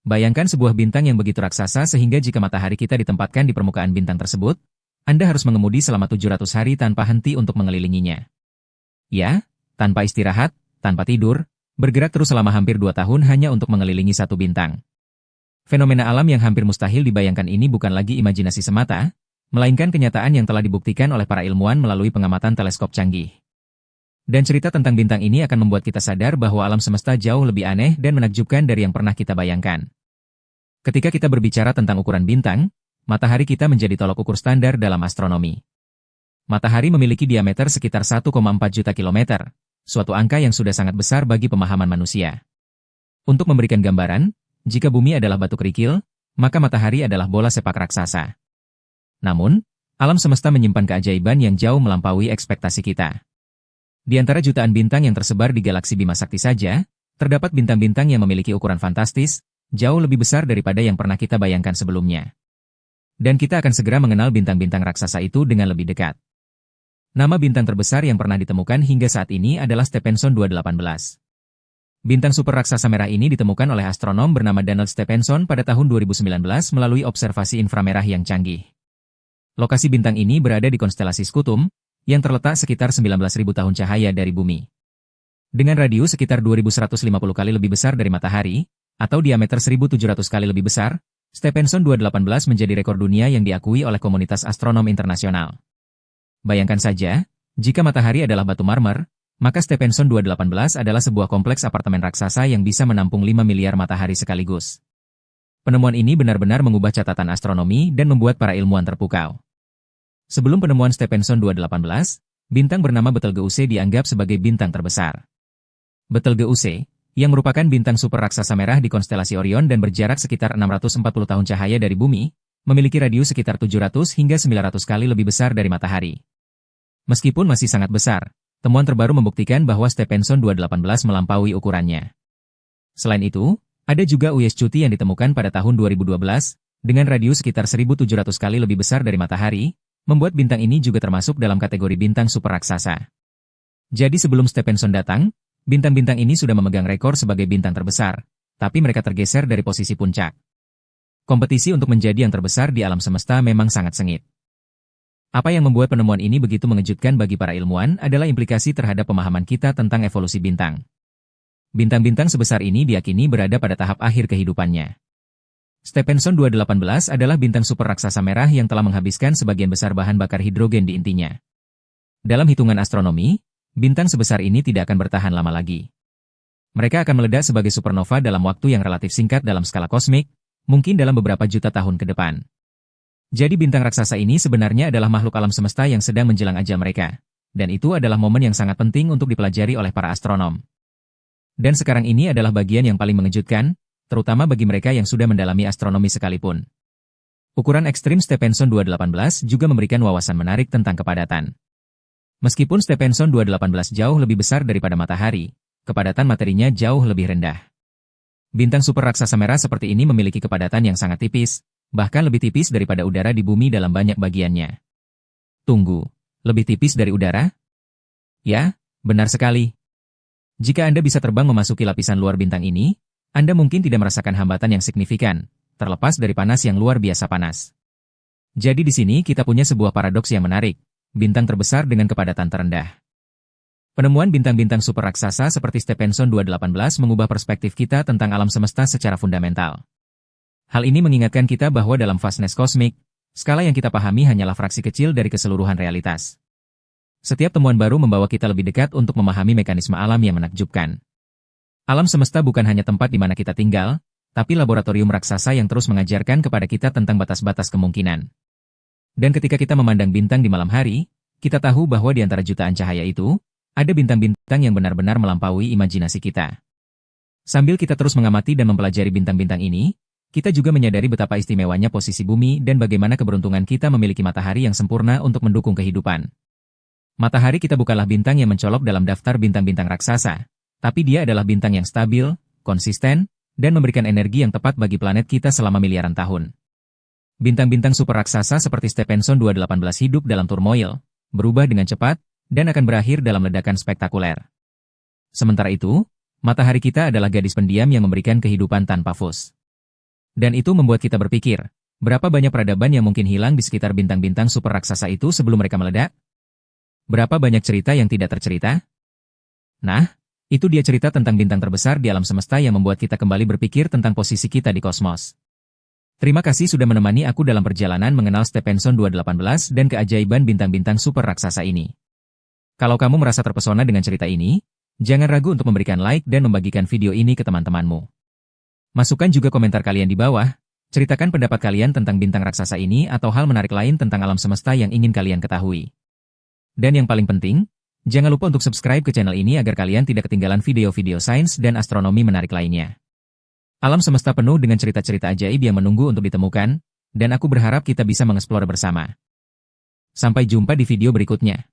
Bayangkan sebuah bintang yang begitu raksasa sehingga jika matahari kita ditempatkan di permukaan bintang tersebut, Anda harus mengemudi selama 700 hari tanpa henti untuk mengelilinginya. Ya, tanpa istirahat, tanpa tidur, bergerak terus selama hampir 2 tahun hanya untuk mengelilingi satu bintang. Fenomena alam yang hampir mustahil dibayangkan ini bukan lagi imajinasi semata, melainkan kenyataan yang telah dibuktikan oleh para ilmuwan melalui pengamatan teleskop canggih. Dan cerita tentang bintang ini akan membuat kita sadar bahwa alam semesta jauh lebih aneh dan menakjubkan dari yang pernah kita bayangkan. Ketika kita berbicara tentang ukuran bintang, matahari kita menjadi tolok ukur standar dalam astronomi. Matahari memiliki diameter sekitar 1,4 juta kilometer, suatu angka yang sudah sangat besar bagi pemahaman manusia. Untuk memberikan gambaran, jika bumi adalah batu kerikil, maka matahari adalah bola sepak raksasa. Namun, alam semesta menyimpan keajaiban yang jauh melampaui ekspektasi kita. Di antara jutaan bintang yang tersebar di galaksi Bima Sakti saja, terdapat bintang-bintang yang memiliki ukuran fantastis, jauh lebih besar daripada yang pernah kita bayangkan sebelumnya. Dan kita akan segera mengenal bintang-bintang raksasa itu dengan lebih dekat. Nama bintang terbesar yang pernah ditemukan hingga saat ini adalah Stephenson 218. Bintang super raksasa merah ini ditemukan oleh astronom bernama Donald Stephenson pada tahun 2019 melalui observasi inframerah yang canggih. Lokasi bintang ini berada di konstelasi Scutum, yang terletak sekitar 19.000 tahun cahaya dari bumi. Dengan radius sekitar 2.150 kali lebih besar dari matahari, atau diameter 1.700 kali lebih besar, Stephenson 218 menjadi rekor dunia yang diakui oleh komunitas astronom internasional. Bayangkan saja, jika matahari adalah batu marmer, maka Stephenson 218 adalah sebuah kompleks apartemen raksasa yang bisa menampung 5 miliar matahari sekaligus. Penemuan ini benar-benar mengubah catatan astronomi dan membuat para ilmuwan terpukau. Sebelum penemuan Stephenson 218, bintang bernama Betelgeuse dianggap sebagai bintang terbesar. Betelgeuse, yang merupakan bintang super raksasa merah di konstelasi Orion dan berjarak sekitar 640 tahun cahaya dari bumi, memiliki radius sekitar 700 hingga 900 kali lebih besar dari matahari. Meskipun masih sangat besar, temuan terbaru membuktikan bahwa Stephenson 218 melampaui ukurannya. Selain itu, ada juga Uyes Cuti yang ditemukan pada tahun 2012, dengan radius sekitar 1.700 kali lebih besar dari matahari, membuat bintang ini juga termasuk dalam kategori bintang super raksasa. Jadi sebelum Stephenson datang, bintang-bintang ini sudah memegang rekor sebagai bintang terbesar, tapi mereka tergeser dari posisi puncak. Kompetisi untuk menjadi yang terbesar di alam semesta memang sangat sengit. Apa yang membuat penemuan ini begitu mengejutkan bagi para ilmuwan adalah implikasi terhadap pemahaman kita tentang evolusi bintang. Bintang-bintang sebesar ini diyakini berada pada tahap akhir kehidupannya. Stephenson 218 adalah bintang super raksasa merah yang telah menghabiskan sebagian besar bahan bakar hidrogen di intinya. Dalam hitungan astronomi, bintang sebesar ini tidak akan bertahan lama lagi. Mereka akan meledak sebagai supernova dalam waktu yang relatif singkat dalam skala kosmik, mungkin dalam beberapa juta tahun ke depan. Jadi bintang raksasa ini sebenarnya adalah makhluk alam semesta yang sedang menjelang ajal mereka, dan itu adalah momen yang sangat penting untuk dipelajari oleh para astronom. Dan sekarang ini adalah bagian yang paling mengejutkan, terutama bagi mereka yang sudah mendalami astronomi sekalipun. Ukuran ekstrim Stephenson 218 juga memberikan wawasan menarik tentang kepadatan. Meskipun Stephenson 218 jauh lebih besar daripada matahari, kepadatan materinya jauh lebih rendah. Bintang super raksasa merah seperti ini memiliki kepadatan yang sangat tipis, bahkan lebih tipis daripada udara di bumi dalam banyak bagiannya. Tunggu, lebih tipis dari udara? Ya, benar sekali. Jika Anda bisa terbang memasuki lapisan luar bintang ini, Anda mungkin tidak merasakan hambatan yang signifikan, terlepas dari panas yang luar biasa panas. Jadi di sini kita punya sebuah paradoks yang menarik. Bintang terbesar dengan kepadatan terendah. Penemuan bintang-bintang super raksasa seperti Stephenson 218 mengubah perspektif kita tentang alam semesta secara fundamental. Hal ini mengingatkan kita bahwa dalam vastness kosmik, skala yang kita pahami hanyalah fraksi kecil dari keseluruhan realitas. Setiap temuan baru membawa kita lebih dekat untuk memahami mekanisme alam yang menakjubkan. Alam semesta bukan hanya tempat di mana kita tinggal, tapi laboratorium raksasa yang terus mengajarkan kepada kita tentang batas-batas kemungkinan. Dan ketika kita memandang bintang di malam hari, kita tahu bahwa di antara jutaan cahaya itu, ada bintang-bintang yang benar-benar melampaui imajinasi kita. Sambil kita terus mengamati dan mempelajari bintang-bintang ini, kita juga menyadari betapa istimewanya posisi bumi dan bagaimana keberuntungan kita memiliki matahari yang sempurna untuk mendukung kehidupan. Matahari kita bukanlah bintang yang mencolok dalam daftar bintang-bintang raksasa, tapi dia adalah bintang yang stabil, konsisten, dan memberikan energi yang tepat bagi planet kita selama miliaran tahun. Bintang-bintang super raksasa seperti Stephenson 218 hidup dalam turmoil, berubah dengan cepat, dan akan berakhir dalam ledakan spektakuler. Sementara itu, matahari kita adalah gadis pendiam yang memberikan kehidupan tanpa fuss. Dan itu membuat kita berpikir, berapa banyak peradaban yang mungkin hilang di sekitar bintang-bintang super raksasa itu sebelum mereka meledak? Berapa banyak cerita yang tidak tercerita? Nah, itu dia cerita tentang bintang terbesar di alam semesta yang membuat kita kembali berpikir tentang posisi kita di kosmos. Terima kasih sudah menemani aku dalam perjalanan mengenal Stephenson 218 dan keajaiban bintang-bintang super raksasa ini. Kalau kamu merasa terpesona dengan cerita ini, jangan ragu untuk memberikan like dan membagikan video ini ke teman-temanmu. Masukkan juga komentar kalian di bawah, ceritakan pendapat kalian tentang bintang raksasa ini atau hal menarik lain tentang alam semesta yang ingin kalian ketahui. Dan yang paling penting, jangan lupa untuk subscribe ke channel ini agar kalian tidak ketinggalan video-video sains dan astronomi menarik lainnya. Alam semesta penuh dengan cerita-cerita ajaib yang menunggu untuk ditemukan, dan aku berharap kita bisa mengeksplor bersama. Sampai jumpa di video berikutnya.